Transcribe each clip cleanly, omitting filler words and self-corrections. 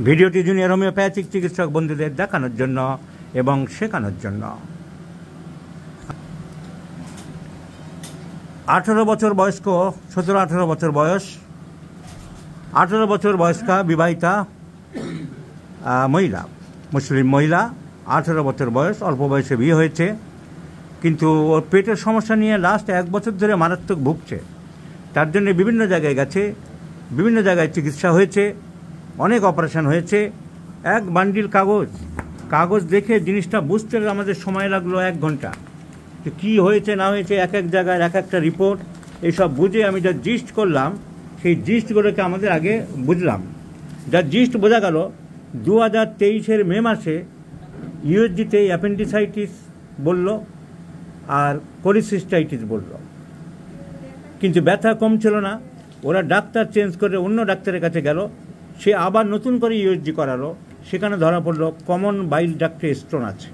ভিডিওটি junior homeopathic চিকিৎসক বন্ধুদের দেখানোর জন্য এবং শেখানোর জন্য। 18 বছর বয়স্ক, 17-18 বছর বয়স, 18 বছর বয়স্কা বিবাহিতা মহিলা, মুসলিম মহিলা, 18 বছর বয়স, অল্প বয়সে বিয়ে হয়েছে, কিন্তু ওর পেটের সমস্যা নিয়ে লাস্ট 1 বছর ধরে মারাত্মক ভুগছে। তার জন্য বিভিন্ন জায়গায় গেছে, বিভিন্ন জায়গায় চিকিৎসা হয়েছে, অনেক অপারেশন হয়েছে। এক বান্ডিল কাগজ দেখে জিনিসটা বুঝতে আমাদের সময় লাগলো 1 ঘন্টা। তো কী হয়েছে না হয়েছে, এক এক জায়গায় এক একটা রিপোর্ট, এইসব বুঝে আমি যা জিস্ট করলাম, সেই জিস্টগুলোকে আমাদের আগে বুঝলাম। যা জিস্ট বোঝা গেল, 2023-এর মে মাসে ইউএসজিতে অ্যাপেন্ডিসাইটিস বলল আর কোলিসিস্টাইটিস বলল, কিন্তু ব্যথা কমছিল না। ওরা ডাক্তার চেঞ্জ করে অন্য ডাক্তারের কাছে গেল, সে আবার নতুন করে ইউএসজি করালো, সেখানে ধরা পড়লো কমন বাইল ডাক্টে স্টোন আছে।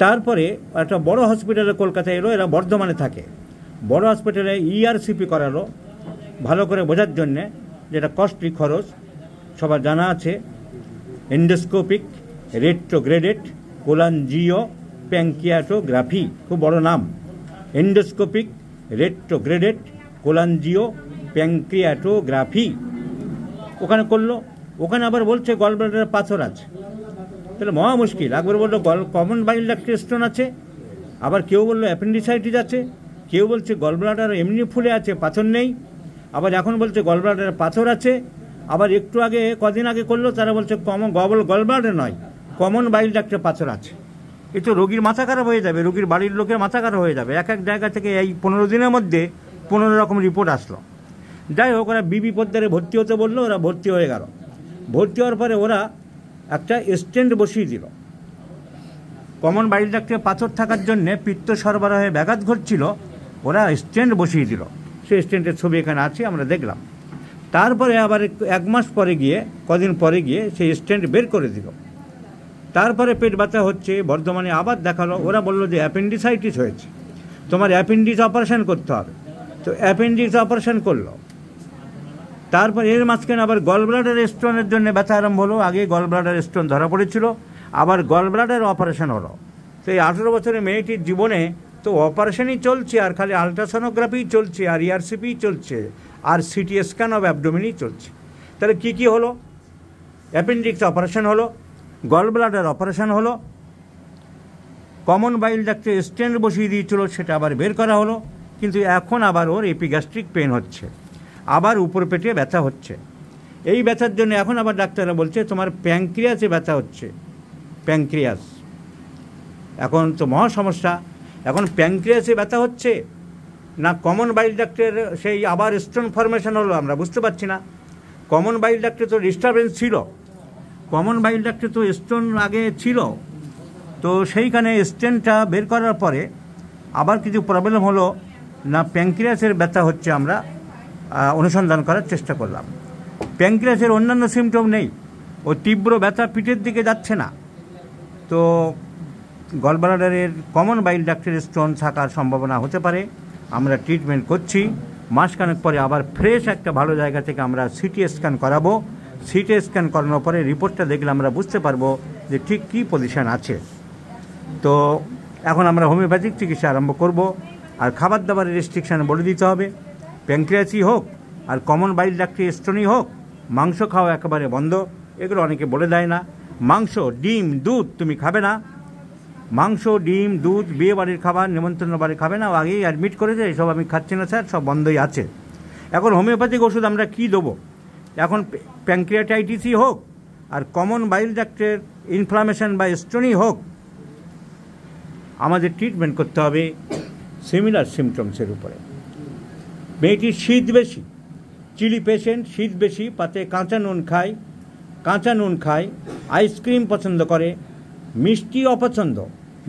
তারপরে একটা বড় হসপিটালে কলকাতায় এলো, এরা বর্ধমানে থাকে, বড় হসপিটালে ইআরসিপি করালো ভালো করে বোঝার জন্যে, যেটা কস্টলি, খরচ সবার জানা আছে। এন্ডোস্কোপিক রেট্রোগ্রেডেড কোলাঞ্জিও প্যাঙ্কিয়াটোগ্রাফি, খুব বড় নাম, এন্ডোস্কোপিক রেট্রোগ্রেডেড কোলাঞ্জিও প্যাঙ্ক্রিয়াটোগ্রাফি। ওখানে করলো, ওখানে আবার বলছে গল ব্লাডারে পাথর আছে। তাহলে মহা মুশকিল। একবার বললো কমন বাইল ডাক্টে স্টোন আছে, আবার কেউ বললো অ্যাপেন্ডিসাইটিস আছে, কেউ বলছে গল ব্লাডার এমনি ফুলে আছে, পাথর নেই, আবার এখন বলছে গল ব্লাডারে পাথর আছে, আবার একটু আগে কদিন আগে করলো তারা বলছে গল ব্লাডার নয়, কমন বাইল ডাক্টে পাথর আছে। এ তো রোগীর মাথা খারাপ হয়ে যাবে, রোগীর বাড়ির লোকের মাথা খারাপ হয়ে যাবে। এক এক জায়গা থেকে এই 15 দিনের মধ্যে 15 রকম রিপোর্ট আসলো। যাই হোক, ওরা বিবি পদ্মারে ভর্তি হতে বললো, ওরা ভর্তি হয়ে গেল। ভর্তি হওয়ার পরে ওরা একটা স্টেন্ট বসিয়ে দিল। কমন বাইল ডাক্টে পাথর থাকার জন্যে পিত্ত সরবরাহে ব্যাঘাত ঘটছিল, ওরা স্টেন্ট বসিয়ে দিল। সেই স্টেন্টের ছবি এখানে আছে, আমরা দেখলাম। তারপরে আবার 1 মাস পরে গিয়ে, কদিন পরে গিয়ে সেই স্টেন্ট বের করে দিল। তারপরে পেট ব্যথা হচ্ছে, বর্ধমানে আবার দেখালো, ওরা বললো যে অ্যাপেন্ডিসাইটিস হয়েছে, তোমার অ্যাপেন্ডিক্স অপারেশন করতে হবে। তো অ্যাপেন্ডিক্স অপারেশন করলো। তারপর এর মাঝখানে আবার গল ব্লাডার স্টোনের জন্য ব্যথা আরম্ভ হলো। আগে গল ব্লাডার স্টোন ধরা পড়েছিল, আবার গল ব্লাডার অপারেশন হলো। তো এই 18 বছরের মেয়েটির জীবনে তো অপারেশনই চলছে, আর খালি আলট্রাসোনোগ্রাফিই চলছে, আর ইআরসিপিই চলছে, আর সিটি স্ক্যান অফ অ্যাবডোমেনই চলছে। তাহলে কী কী হলো? অ্যাপেন্ডিক্স অপারেশন হলো, গল ব্লাডার অপারেশন হলো, কমন বাইল ডাক্টে স্টেন্ট বসিয়ে দিয়েছিল, সেটা আবার বের করা হলো। কিন্তু এখন আবার ওর এপিগ্যাস্ট্রিক পেন হচ্ছে, আবার উপর পেটে ব্যথা হচ্ছে। এই ব্যথার জন্য এখন আবার ডাক্তাররা বলছে তোমার প্যাঙ্ক্রিয়াসে ব্যথা হচ্ছে, প্যাঙ্ক্রিয়াস। এখন তো মহা সমস্যা। এখন প্যাঙ্ক্রিয়াসে ব্যথা হচ্ছে না কমন বাইল ডাক্টের সেই আবার স্টোন ফরমেশন হলো, আমরা বুঝতে পারছি না। কমন বাইল ডাক্টে তো ডিস্টারবেন্স ছিল, কমন বাইল ডাক্টে তো স্টোন আগে ছিল, তো সেইখানে স্টেনটা বের করার পরে আবার কিছু প্রবলেম হলো না প্যাঙ্ক্রিয়াসের ব্যথা হচ্ছে। আমরা অনুসন্ধান করার চেষ্টা করলাম, প্যাঙ্ক্রিয়াসের অন্যান্য সিমটম নেই, ও তীব্র ব্যথা পিঠের দিকে যাচ্ছে না। তো গলব্লাডারের কমন বাইল ডাক্টের স্টোন থাকার সম্ভাবনা হতে পারে। আমরা ট্রিটমেন্ট করছি, মাসখানেক পরে আবার ফ্রেশ একটা ভালো জায়গা থেকে আমরা সিটি স্ক্যান করাবো। সিটি স্ক্যান করানোর পরে রিপোর্টটা দেখলে আমরা বুঝতে পারবো যে ঠিক কী পজিশান আছে। তো এখন আমরা হোমিওপ্যাথিক চিকিৎসা আরম্ভ করব। আর খাবার দাবারের রেস্ট্রিকশান বলে দিতে হবে, প্যাঙ্ক্রিয়াসই হোক আর কমন বাইল ডাক্টে স্টোনই হোক, মাংস খাওয়া একেবারে বন্ধ। এগুলো অনেকে বলে দেয় না। মাংস, ডিম, দুধ তুমি খাবে না, মাংস, ডিম, দুধ, বিয়ে বাড়ির খাবার, নিমন্ত্রণ বাড়ি খাবে না। আগেই অ্যাডমিট করেছে, এসব আমি খাচ্ছি না স্যার, সব বন্ধই আছে। এখন হোমিওপ্যাথিক ওষুধ আমরা কী দেবো? এখন প্যাঙ্ক্রিয়াটাইটিসই হোক আর কমন বাইল ডাক্টের ইনফ্লামেশন বা স্টোনই হোক, আমাদের ট্রিটমেন্ট করতে হবে সিমিলার সিমটমসের উপরে। মেয়েটির শীত বেশি, চিলি পেশেন্ট, শীত বেশি, পাতে কাঁচা নুন খায়, আইসক্রিম পছন্দ করে, মিষ্টি অপছন্দ,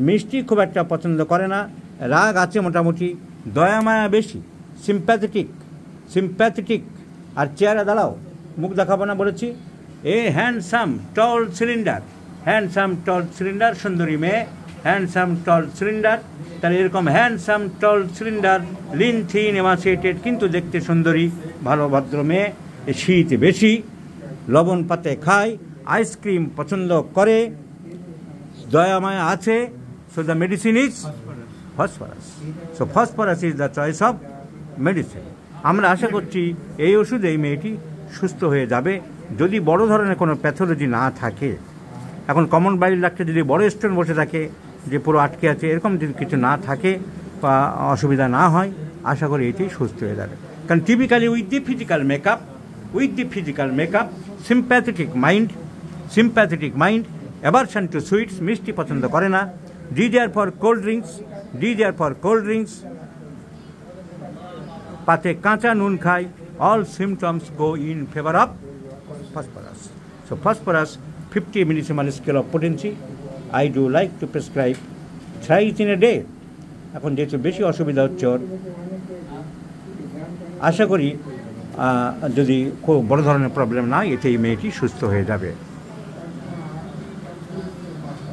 মিষ্টি খুব একটা পছন্দ করে না, রাগ আছে মোটামুটি, দয়া মায়া বেশি, সিম্প্যাথেটিক। আর চেয়ারে দাঁড়াও, মুখ দেখাবো না বলেছি। হ্যান্ডসাম টল সিলিন্ডার, সুন্দরী মেয়ে, হ্যান্ডসাম টল সিলিন্ডার। তাহলে এরকম হ্যান্ডসাম টল সিলিন্ডার, লিন থিন এমাসিয়েটেড, কিন্তু দেখতে সুন্দরী, ভালো ভদ্র মেয়ে। শীত বেশি, লবণ পাতে খায়, আইসক্রিম পছন্দ করে, দয়ামায়া আছে, so the medicine is phosphorus. So phosphorus is the choice of medicine. আমরা আশা করছি এই ওষুধে এই মেয়েটি সুস্থ হয়ে যাবে যদি বড় ধরনের কোনো প্যাথোলজি না থাকে। এখন কমন বাইল ডাক্তার যদি বড় স্টোন বসে থাকে যে পুরো আটকে আছে, এরকম যদি কিছু না থাকে বা অসুবিধা না হয়, আশা করি এটি সুস্থ হয়ে যাবে। কারণ typically with the physical makeup sympathetic mind aversion to sweets, মিষ্টি পছন্দ করে না, ডিজায়ার ফর কোল্ড ড্রিঙ্কস, পাতে কাঁচা নুন খায়, all symptoms go in favor of phosphorus. So phosphorus 50 millisiemens scale of potency, I do like to prescribe thrice in a day. এখন যেহেতু বেশি অসুবিধা হচ্ছে ওর, আশা করি যদি খুব বড় ধরনের প্রবলেম না, এতে এই মেয়েটি সুস্থ হয়ে যাবে।